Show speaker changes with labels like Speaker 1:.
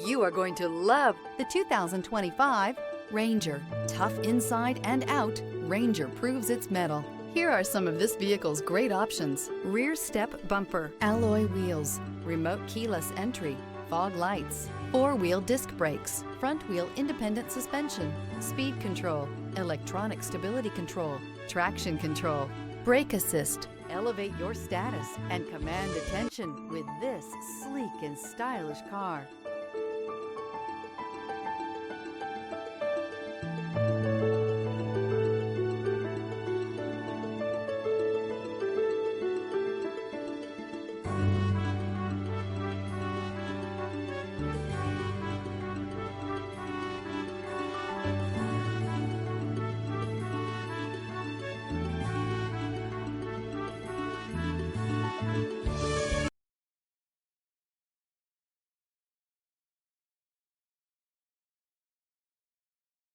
Speaker 1: You are going to love the 2025 Ranger. Tough inside and out, Ranger proves its mettle. Here are some of this vehicle's great options: rear step bumper, alloy wheels, remote keyless entry, fog lights, four-wheel disc brakes, front-wheel independent suspension, speed control, electronic stability control, traction control, brake assist. Elevate your status and command attention with this sleek and stylish car.